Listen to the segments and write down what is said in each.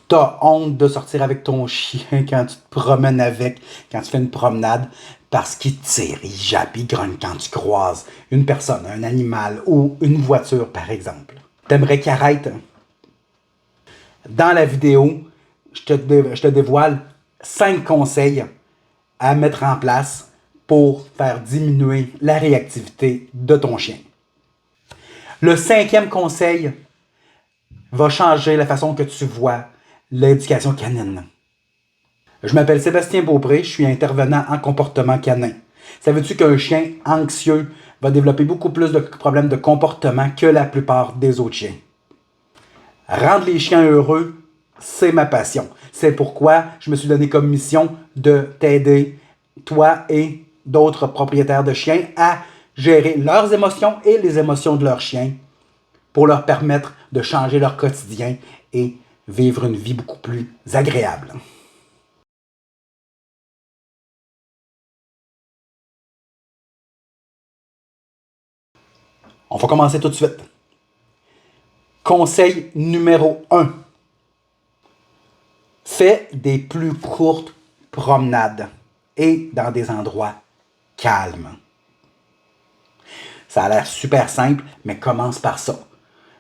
T'as honte de sortir avec ton chien quand tu te promènes avec, quand tu fais une promenade, parce qu'il tire, il jappe, il grogne quand tu croises une personne, un animal ou une voiture, par exemple. T'aimerais qu'il arrête? Dans la vidéo, je te dévoile 5 conseils à mettre en place pour faire diminuer la réactivité de ton chien. Le 5e conseil va changer la façon que tu vois l'éducation canine. Je m'appelle Sébastien Beaupré, je suis intervenant en comportement canin. Savais-tu qu'un chien anxieux va développer beaucoup plus de problèmes de comportement que la plupart des autres chiens? Rendre les chiens heureux, c'est ma passion. C'est pourquoi je me suis donné comme mission de t'aider, toi et d'autres propriétaires de chiens, à gérer leurs émotions et les émotions de leurs chiens pour leur permettre de changer leur quotidien et vivre une vie beaucoup plus agréable. On va commencer tout de suite. Conseil numéro 1. Fais des plus courtes promenades et dans des endroits calmes. Ça a l'air super simple, mais commence par ça.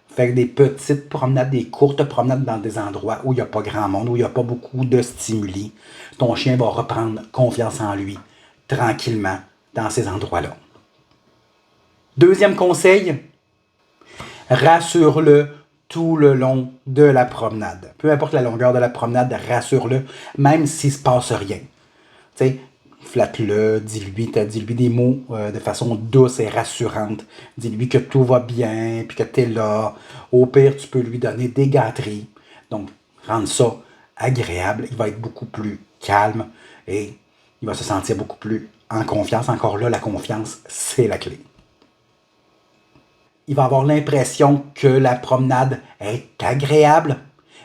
Fais des petites promenades, des courtes promenades dans des endroits où il n'y a pas grand monde, où il n'y a pas beaucoup de stimuli. Ton chien va reprendre confiance en lui tranquillement dans ces endroits-là. Deuxième conseil, rassure-le tout le long de la promenade. Peu importe la longueur de la promenade, rassure-le, même s'il ne se passe rien. Tu sais, flatte-le, dis-lui des mots de façon douce et rassurante. Dis-lui que tout va bien, puis que tu es là. Au pire, tu peux lui donner des gâteries. Donc, rendre ça agréable. Il va être beaucoup plus calme et il va se sentir beaucoup plus en confiance. Encore là, la confiance, c'est la clé. Il va avoir l'impression que la promenade est agréable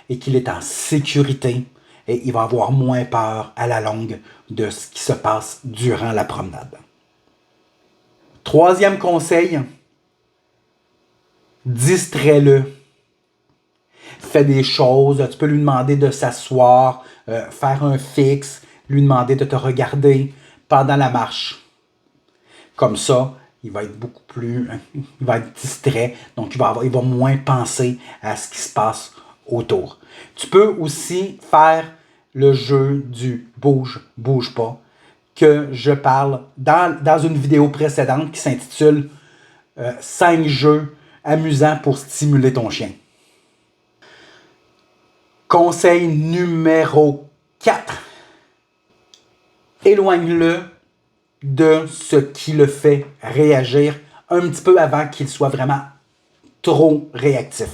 et qu'il est en sécurité et il va avoir moins peur à la longue de ce qui se passe durant la promenade. Troisième conseil, distrais-le. Fais des choses, tu peux lui demander de s'asseoir, faire un fixe, lui demander de te regarder pendant la marche. Comme ça, il va être beaucoup plus, il va être distrait, donc il va moins penser à ce qui se passe autour. Tu peux aussi faire le jeu du bouge, bouge pas, que je parle dans une vidéo précédente qui s'intitule 5 jeux amusants pour stimuler ton chien. Conseil numéro 4. Éloigne-le de ce qui le fait réagir un petit peu avant qu'il soit vraiment trop réactif.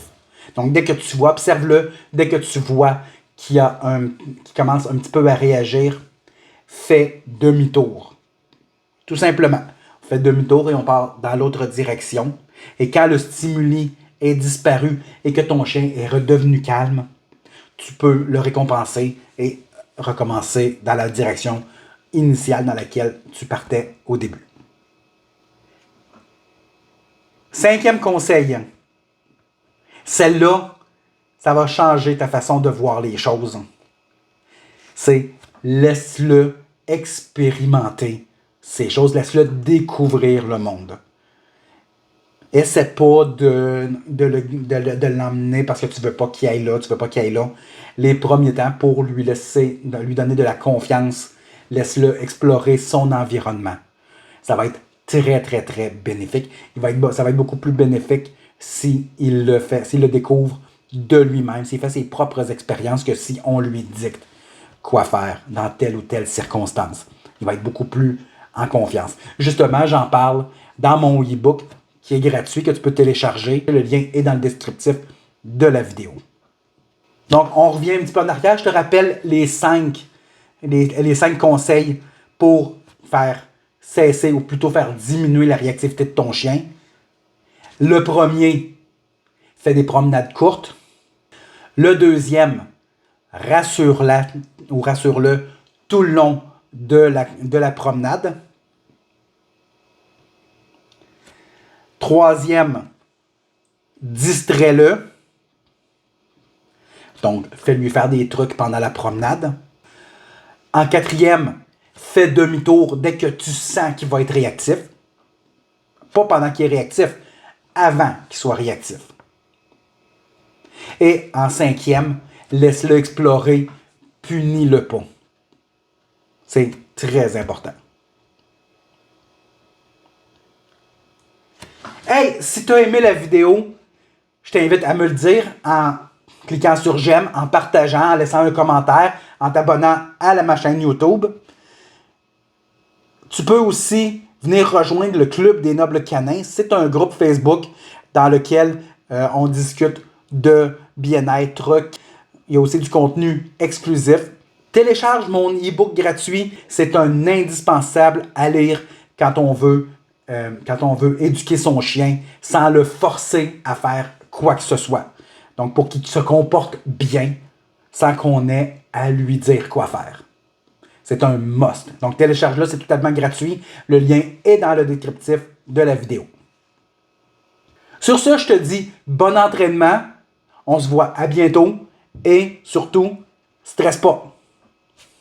Donc, dès que tu vois, observe-le, dès que tu vois qu'il commence un petit peu à réagir, fais demi-tour. Tout simplement. On fait demi-tour et on part dans l'autre direction. Et quand le stimuli est disparu et que ton chien est redevenu calme, tu peux le récompenser et recommencer dans la direction initiale dans laquelle tu partais au début. 5e conseil. Celle-là, ça va changer ta façon de voir les choses. C'est laisse-le expérimenter ces choses, laisse-le découvrir le monde. Essaie pas de l'emmener parce que tu veux pas qu'il aille là, tu veux pas qu'il aille là. Les premiers temps, pour lui donner de la confiance, laisse-le explorer son environnement. Ça va être très, très, très bénéfique. Ça va être beaucoup plus bénéfique s'il le fait, s'il le découvre de lui-même, s'il fait ses propres expériences que si on lui dicte quoi faire dans telle ou telle circonstance. Il va être beaucoup plus en confiance. Justement, j'en parle dans mon e-book qui est gratuit, que tu peux télécharger. Le lien est dans le descriptif de la vidéo. Donc, on revient un petit peu en arrière. Je te rappelle les 5 conseils pour faire cesser ou plutôt faire diminuer la réactivité de ton chien. Le premier, fais des promenades courtes. Le deuxième, rassure-le tout le long de la promenade. Troisième, distrais-le. Donc, fais-lui faire des trucs pendant la promenade. En quatrième, fais demi-tour dès que tu sens qu'il va être réactif. Pas pendant qu'il est réactif, avant qu'il soit réactif. Et en cinquième, laisse-le explorer, punis-le pas. C'est très important. Hey, si tu as aimé la vidéo, je t'invite à me le dire en cliquant sur j'aime, en partageant, en laissant un commentaire, en t'abonnant à ma chaîne YouTube. Tu peux aussi venir rejoindre le Club des Nobles Canins. C'est un groupe Facebook dans lequel on discute de bien-être. Il y a aussi du contenu exclusif. Télécharge mon e-book gratuit. C'est un indispensable à lire quand on veut éduquer son chien sans le forcer à faire quoi que ce soit. Donc, pour qu'il se comporte bien sans qu'on ait à lui dire quoi faire. C'est un must. Donc, télécharge-le, c'est totalement gratuit. Le lien est dans le descriptif de la vidéo. Sur ce, je te dis bon entraînement. On se voit à bientôt. Et surtout, stresse pas.